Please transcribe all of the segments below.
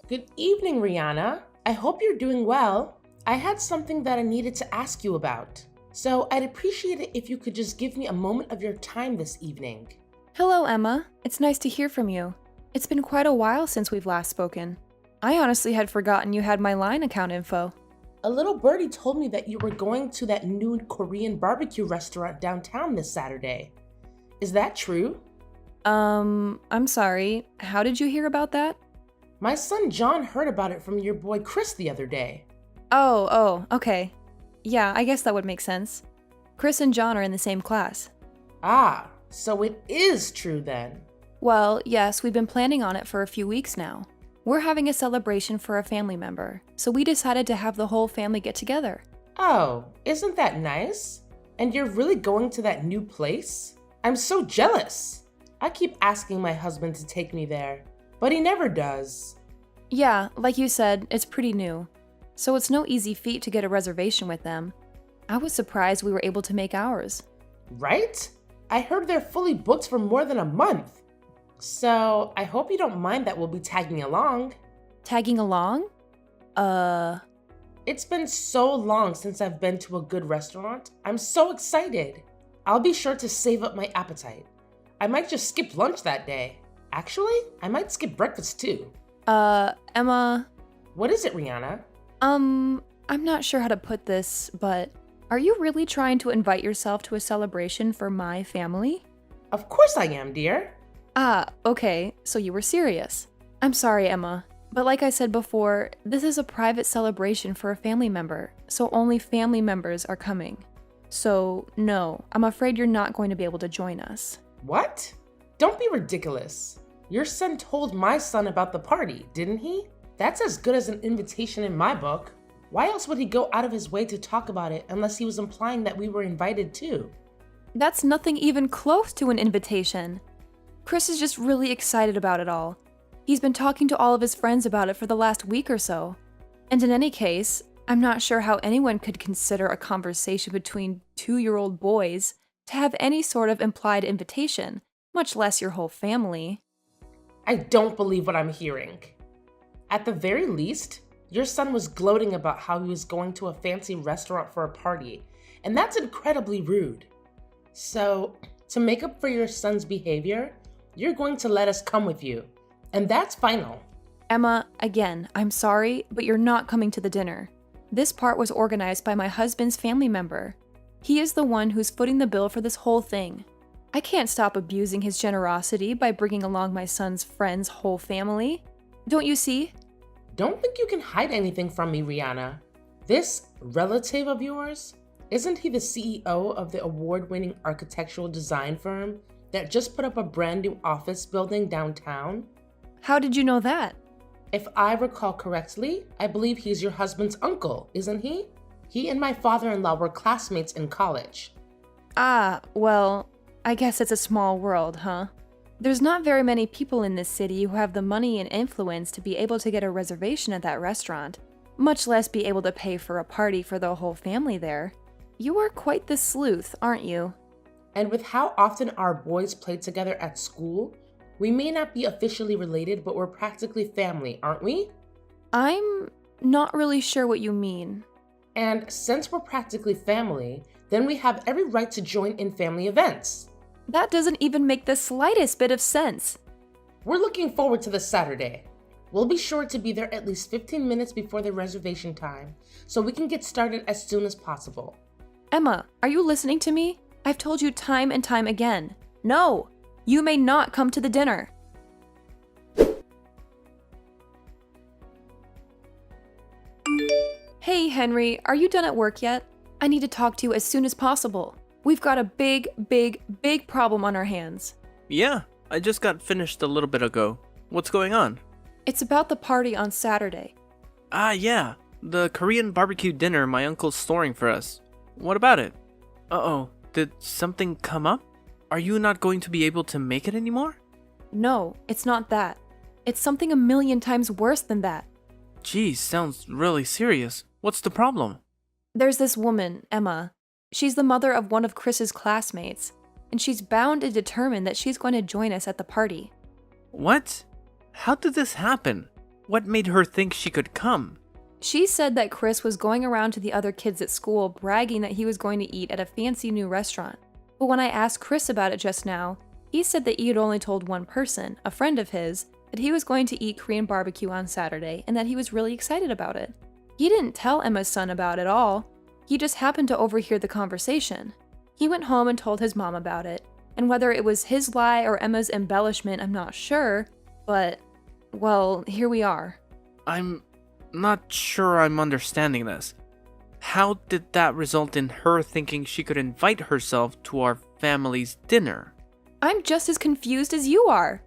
Good evening, Rihanna. I hope you're doing well. I had something that I needed to ask you about. So I'd appreciate it if you could just give me a moment of your time this evening. Hello, Emma. It's nice to hear from you. It's been quite a while since we've last spoken. I honestly had forgotten you had my line account info. A little birdie told me that you were going to that new Korean barbecue restaurant downtown this Saturday. Is that true? I'm sorry. How did you hear about that? My son John heard about it from your boy Chris the other day. Okay. Yeah, I guess that would make sense. Chris and John are in the same class. Ah, so it is true then. Well, yes, we've been planning on it for a few weeks now. We're having a celebration for a family member, so we decided to have the whole family get together. Oh, isn't that nice? And you're really going to that new place? I'm so jealous. I keep asking my husband to take me there, but he never does. Yeah, like you said, it's pretty new. So it's no easy feat to get a reservation with them. I was surprised we were able to make ours. Right? I heard they're fully booked for more than a month. So I hope you don't mind that we'll be tagging along. Tagging along? It's been so long since I've been to a good restaurant. I'm so excited. I'll be sure to save up my appetite. I might just skip lunch that day. Actually, I might skip breakfast too. Emma. What is it, Rihanna? I'm not sure how to put this, but are you really trying to invite yourself to a celebration for my family? Of course I am, dear. Ah, okay, so you were serious. I'm sorry, Emma, but like I said before, this is a private celebration for a family member, so only family members are coming. So, no, I'm afraid you're not going to be able to join us. What? Don't be ridiculous. Your son told my son about the party, didn't he? That's as good as an invitation in my book. Why else would he go out of his way to talk about it unless he was implying that we were invited too? That's nothing even close to an invitation. Chris is just really excited about it all. He's been talking to all of his friends about it for the last week or so. And in any case, I'm not sure how anyone could consider a conversation between 2-year-old boys to have any sort of implied invitation, much less your whole family. I don't believe what I'm hearing. At the very least, your son was gloating about how he was going to a fancy restaurant for a party, and that's incredibly rude. So, to make up for your son's behavior, you're going to let us come with you, and that's final. Emma, again, I'm sorry, but you're not coming to the dinner. This part was organized by my husband's family member. He is the one who's footing the bill for this whole thing. I can't stop abusing his generosity by bringing along my son's friend's whole family. Don't you see? Don't think you can hide anything from me, Rihanna. This relative of yours, isn't he the CEO of the award-winning architectural design firm that just put up a brand new office building downtown? How did you know that? If I recall correctly, I believe he's your husband's uncle, isn't he? He and my father-in-law were classmates in college. Ah, well, I guess it's a small world, huh? There's not very many people in this city who have the money and influence to be able to get a reservation at that restaurant, much less be able to pay for a party for the whole family there. You are quite the sleuth, aren't you? And with how often our boys play together at school, we may not be officially related, but we're practically family, aren't we? I'm not really sure what you mean. And since we're practically family, then we have every right to join in family events. That doesn't even make the slightest bit of sense. We're looking forward to this Saturday. We'll be sure to be there at least 15 minutes before the reservation time, so we can get started as soon as possible. Emma, are you listening to me? I've told you time and time again. No, you may not come to the dinner. Hey, Henry, are you done at work yet? I need to talk to you as soon as possible. We've got a big problem on our hands. Yeah, I just got finished a little bit ago. What's going on? It's about the party on Saturday. Ah, yeah, the Korean barbecue dinner my uncle's storing for us. What about it? Uh-oh, did something come up? Are you not going to be able to make it anymore? No, it's not that. It's something a million times worse than that. Geez, sounds really serious. What's the problem? There's this woman, Emma. She's the mother of one of Chris's classmates, and she's bound and determined that she's going to join us at the party. What? How did this happen? What made her think she could come? She said that Chris was going around to the other kids at school bragging that he was going to eat at a fancy new restaurant. But when I asked Chris about it just now, he said that he had only told one person, a friend of his, that he was going to eat Korean barbecue on Saturday and that he was really excited about it. He didn't tell Emma's son about it all. He just happened to overhear the conversation. He went home and told his mom about it, and whether it was his lie or Emma's embellishment, I'm not sure, but, well, here we are. I'm not sure I'm understanding this. How did that result in her thinking she could invite herself to our family's dinner? I'm just as confused as you are.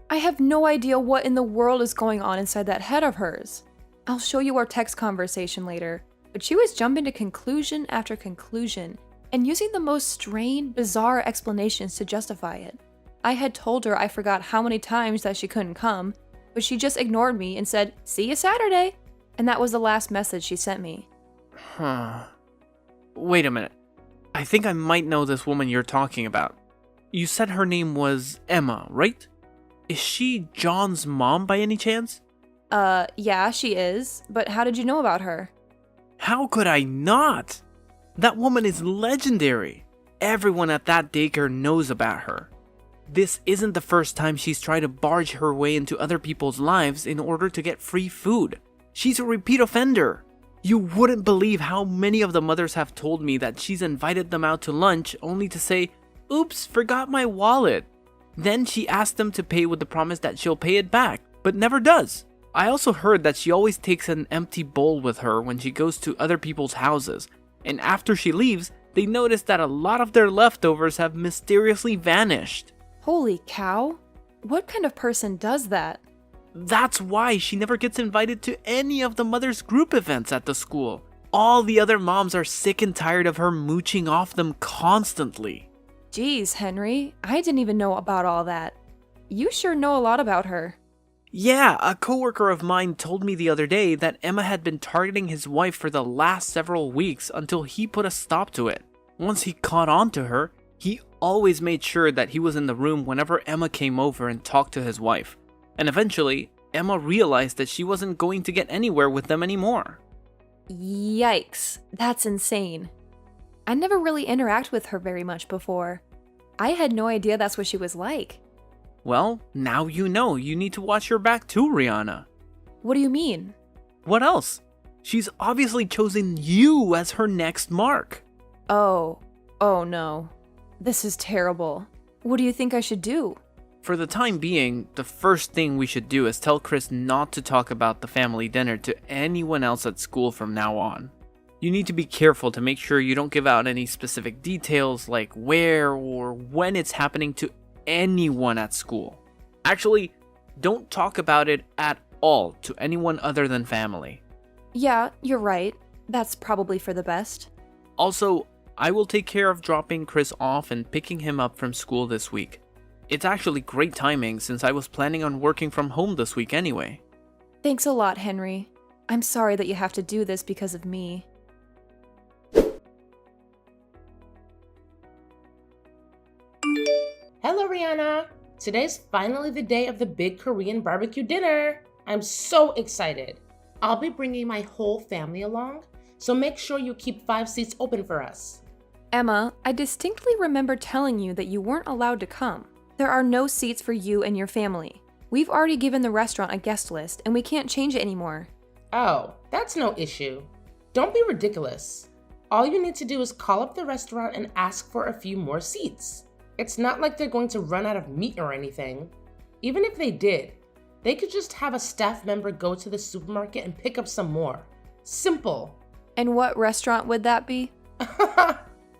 I have no idea what in the world is going on inside that head of hers. I'll show you our text conversation later, but she was jumping to conclusion after conclusion and using the most strained, bizarre explanations to justify it. I had told her I forgot how many times that she couldn't come, but she just ignored me and said, "See you Saturday," and that was the last message she sent me. Wait a minute. I think I might know this woman you're talking about. You said her name was Emma, right? Is she John's mom by any chance? Yeah, she is, but how did you know about her? How could I not? That woman is legendary. Everyone at that daycare knows about her. This isn't the first time she's tried to barge her way into other people's lives in order to get free food. She's a repeat offender. You wouldn't believe how many of the mothers have told me that she's invited them out to lunch only to say, "Oops, forgot my wallet." Then she asks them to pay with the promise that she'll pay it back, but never does. I also heard that she always takes an empty bowl with her when she goes to other people's houses, and after she leaves, they notice that a lot of their leftovers have mysteriously vanished. Holy cow. What kind of person does that? That's why she never gets invited to any of the mother's group events at the school. All the other moms are sick and tired of her mooching off them constantly. Geez, Henry, I didn't even know about all that. You sure know a lot about her. Yeah, a coworker of mine told me the other day that Emma had been targeting his wife for the last several weeks until he put a stop to it. Once he caught on to her, he always made sure that he was in the room whenever Emma came over and talked to his wife. And eventually, Emma realized that she wasn't going to get anywhere with them anymore. Yikes, that's insane. I never really interacted with her very much before. I had no idea that's what she was like. Well, now you know you need to watch your back too, Rihanna. What do you mean? What else? She's obviously chosen you as her next mark. Oh no. This is terrible. What do you think I should do? For the time being, the first thing we should do is tell Chris not to talk about the family dinner to anyone else at school from now on. You need to be careful to make sure you don't give out any specific details like where or when it's happening to anyone at school. Actually, don't talk about it at all to anyone other than family. Yeah, you're right. That's probably for the best. Also, I will take care of dropping Chris off and picking him up from school this week. It's actually great timing since I was planning on working from home this week anyway. Thanks a lot, Henry. I'm sorry that you have to do this because of me. Hello, Rihanna. Today's finally the day of the big Korean barbecue dinner. I'm so excited. I'll be bringing my whole family along, so make sure you keep 5 seats open for us. Emma, I distinctly remember telling you that you weren't allowed to come. There are no seats for you and your family. We've already given the restaurant a guest list, and we can't change it anymore. Oh, that's no issue. Don't be ridiculous. All you need to do is call up the restaurant and ask for a few more seats. It's not like they're going to run out of meat or anything. Even if they did, they could just have a staff member go to the supermarket and pick up some more. Simple. And what restaurant would that be?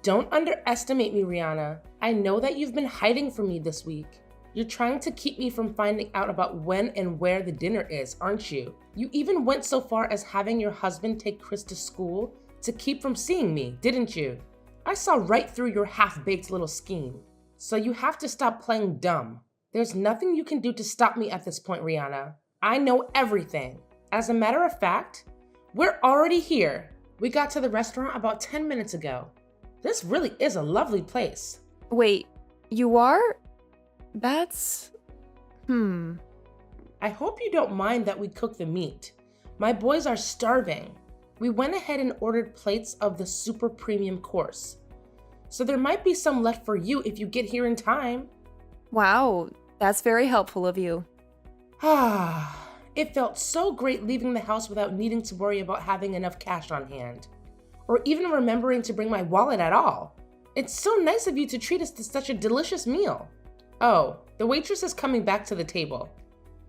Don't underestimate me, Rihanna. I know that you've been hiding from me this week. You're trying to keep me from finding out about when and where the dinner is, aren't you? You even went so far as having your husband take Chris to school to keep from seeing me, didn't you? I saw right through your half-baked little scheme. So you have to stop playing dumb. There's nothing you can do to stop me at this point, Rihanna. I know everything. As a matter of fact, we're already here. We got to the restaurant about 10 minutes ago. This really is a lovely place. Wait, you are? That's... I hope you don't mind that we cook the meat. My boys are starving. We went ahead and ordered plates of the super premium course. So there might be some left for you if you get here in time. Wow, that's very helpful of you. It felt so great leaving the house without needing to worry about having enough cash on hand, or even remembering to bring my wallet at all. It's so nice of you to treat us to such a delicious meal. Oh, the waitress is coming back to the table.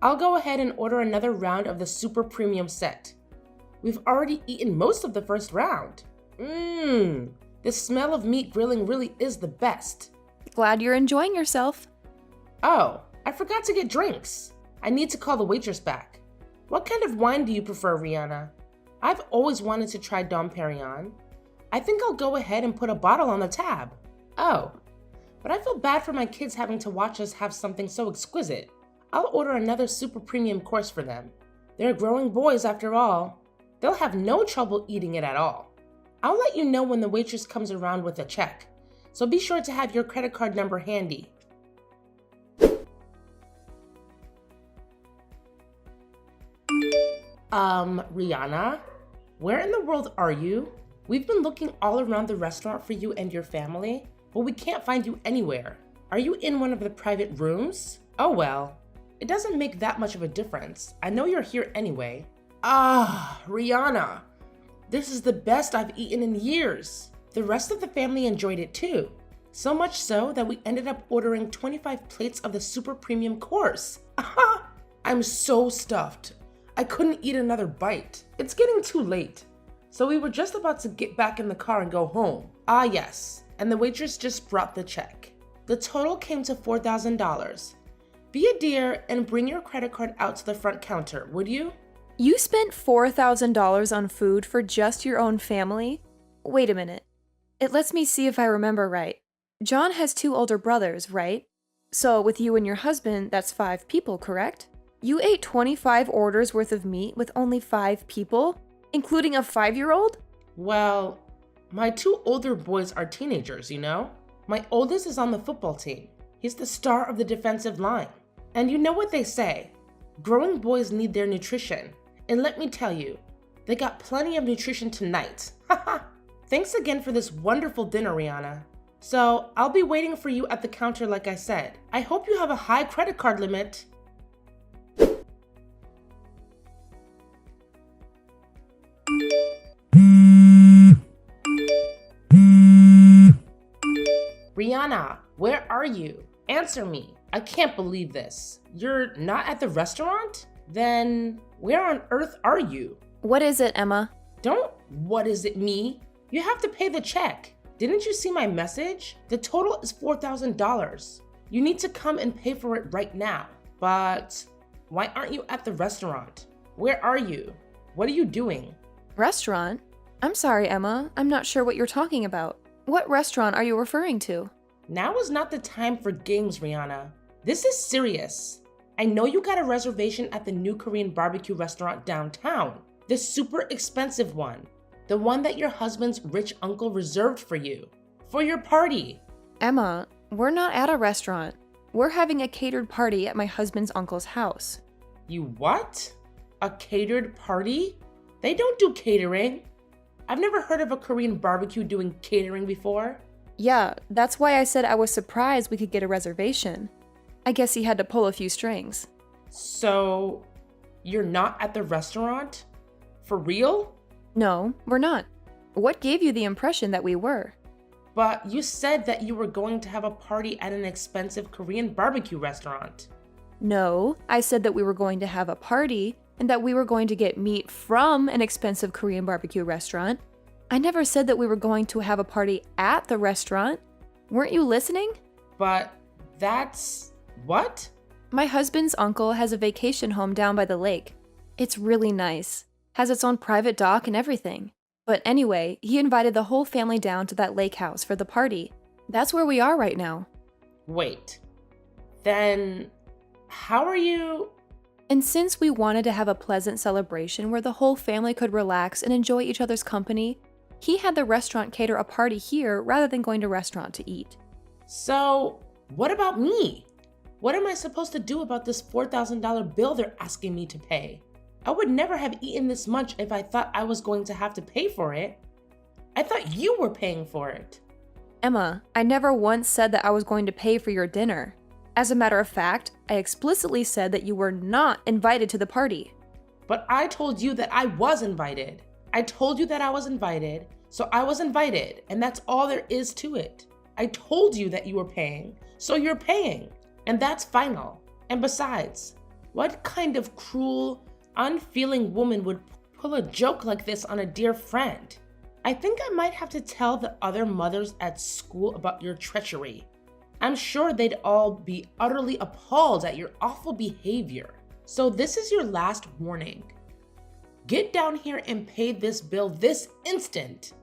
I'll go ahead and order another round of the super premium set. We've already eaten most of the first round. The smell of meat grilling really is the best. Glad you're enjoying yourself. Oh, I forgot to get drinks. I need to call the waitress back. What kind of wine do you prefer, Rihanna? I've always wanted to try Dom Perignon. I think I'll go ahead and put a bottle on the tab. Oh, but I feel bad for my kids having to watch us have something so exquisite. I'll order another super premium course for them. They're growing boys after all. They'll have no trouble eating it at all. I'll let you know when the waitress comes around with a check, so be sure to have your credit card number handy. Rihanna, where in the world are you? We've been looking all around the restaurant for you and your family, but we can't find you anywhere. Are you in one of the private rooms? Oh well, it doesn't make that much of a difference. I know you're here anyway. Rihanna, this is the best I've eaten in years. The rest of the family enjoyed it too. So much so that we ended up ordering 25 plates of the super premium course. I'm so stuffed. I couldn't eat another bite. It's getting too late. So we were just about to get back in the car and go home. Yes, and the waitress just brought the check. The total came to $4,000. Be a dear and bring your credit card out to the front counter, would you? You spent $4,000 on food for just your own family? Wait a minute. It lets me see if I remember right. John has 2 older brothers, right? So with you and your husband, that's 5 people, correct? You ate 25 orders worth of meat with only 5 people, including a 5-year-old? Well, my 2 older boys are teenagers, you know? My oldest is on the football team. He's the star of the defensive line. And you know what they say, growing boys need their nutrition. And let me tell you, they got plenty of nutrition tonight. Thanks again for this wonderful dinner, Rihanna. So I'll be waiting for you at the counter like I said. I hope you have a high credit card limit. Rihanna, where are you? Answer me. I can't believe this. You're not at the restaurant? Then where on earth are you? What is it, Emma? Don't what is it me? You have to pay the check. Didn't you see my message? The total is $4,000. You need to come and pay for it right now. But why aren't you at the restaurant? Where are you? What are you doing? Restaurant? I'm sorry, Emma. I'm not sure what you're talking about. What restaurant are you referring to? Now is not the time for games, Rihanna. This is serious. I know you got a reservation at the new Korean barbecue restaurant downtown. The super expensive one. The one that your husband's rich uncle reserved for you. For your party. Emma, we're not at a restaurant. We're having a catered party at my husband's uncle's house. You what? A catered party? They don't do catering. I've never heard of a Korean barbecue doing catering before. Yeah, that's why I said I was surprised we could get a reservation. I guess he had to pull a few strings. So, you're not at the restaurant? For real? No, we're not. What gave you the impression that we were? But you said that you were going to have a party at an expensive Korean barbecue restaurant. No, I said that we were going to have a party and that we were going to get meat from an expensive Korean barbecue restaurant. I never said that we were going to have a party at the restaurant. Weren't you listening? But that's... what? My husband's uncle has a vacation home down by the lake. It's really nice. Has its own private dock and everything. But anyway, he invited the whole family down to that lake house for the party. That's where we are right now. Wait. Then, how are you... And since we wanted to have a pleasant celebration where the whole family could relax and enjoy each other's company, he had the restaurant cater a party here rather than going to a restaurant to eat. So, what about me? What am I supposed to do about this $4,000 bill they're asking me to pay? I would never have eaten this much if I thought I was going to have to pay for it. I thought you were paying for it. Emma, I never once said that I was going to pay for your dinner. As a matter of fact, I explicitly said that you were not invited to the party. But I told you that I was invited. I told you that I was invited, so I was invited, and that's all there is to it. I told you that you were paying, so you're paying, and that's final. And besides, what kind of cruel, unfeeling woman would pull a joke like this on a dear friend? I think I might have to tell the other mothers at school about your treachery. I'm sure they'd all be utterly appalled at your awful behavior. So this is your last warning. Get down here and pay this bill this instant.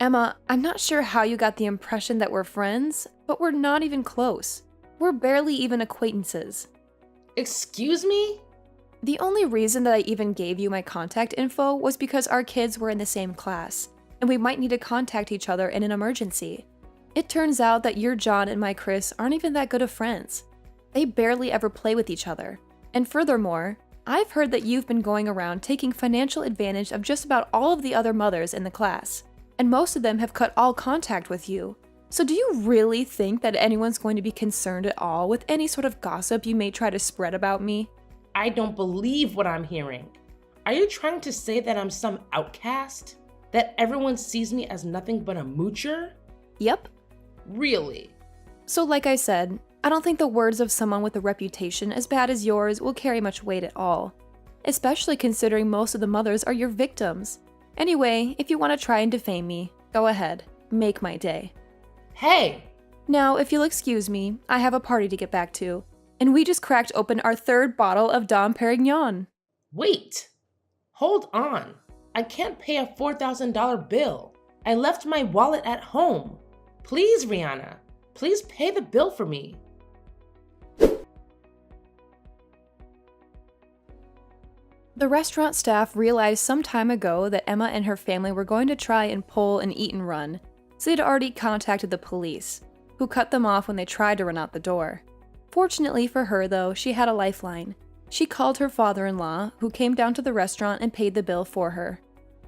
Emma, I'm not sure how you got the impression that we're friends, but we're not even close. We're barely even acquaintances. Excuse me? The only reason that I even gave you my contact info was because our kids were in the same class, and we might need to contact each other in an emergency. It turns out that your John and my Chris aren't even that good of friends. They barely ever play with each other. And furthermore, I've heard that you've been going around taking financial advantage of just about all of the other mothers in the class, and most of them have cut all contact with you. So do you really think that anyone's going to be concerned at all with any sort of gossip you may try to spread about me? I don't believe what I'm hearing. Are you trying to say that I'm some outcast? That everyone sees me as nothing but a moocher? Yep. Really? So like I said, I don't think the words of someone with a reputation as bad as yours will carry much weight at all, especially considering most of the mothers are your victims. Anyway, if you want to try and defame me, go ahead, make my day. Hey! Now, if you'll excuse me, I have a party to get back to, and we just cracked open our third bottle of Dom Perignon. Wait! Hold on. I can't pay a $4,000 bill. I left my wallet at home. Please, Rihanna, please pay the bill for me. The restaurant staff realized some time ago that Emma and her family were going to try and pull an eat and run, so they'd already contacted the police, who cut them off when they tried to run out the door. Fortunately for her, though, she had a lifeline. She called her father-in-law, who came down to the restaurant and paid the bill for her.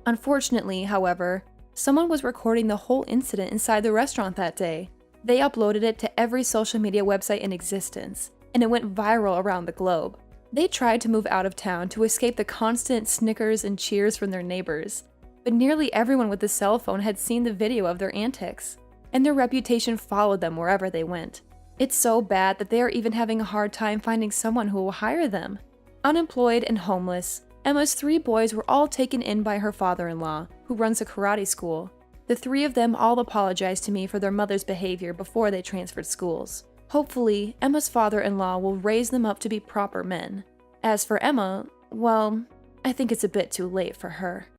Unfortunately, however, someone was recording the whole incident inside the restaurant that day. They uploaded it to every social media website in existence, and it went viral around the globe. They tried to move out of town to escape the constant snickers and cheers from their neighbors, but nearly everyone with a cell phone had seen the video of their antics, and their reputation followed them wherever they went. It's so bad that they are even having a hard time finding someone who will hire them. Unemployed and homeless, Emma's 3 boys were all taken in by her father-in-law, who runs a karate school. The 3 of them all apologized to me for their mother's behavior before they transferred schools. Hopefully, Emma's father-in-law will raise them up to be proper men. As for Emma, well, I think it's a bit too late for her.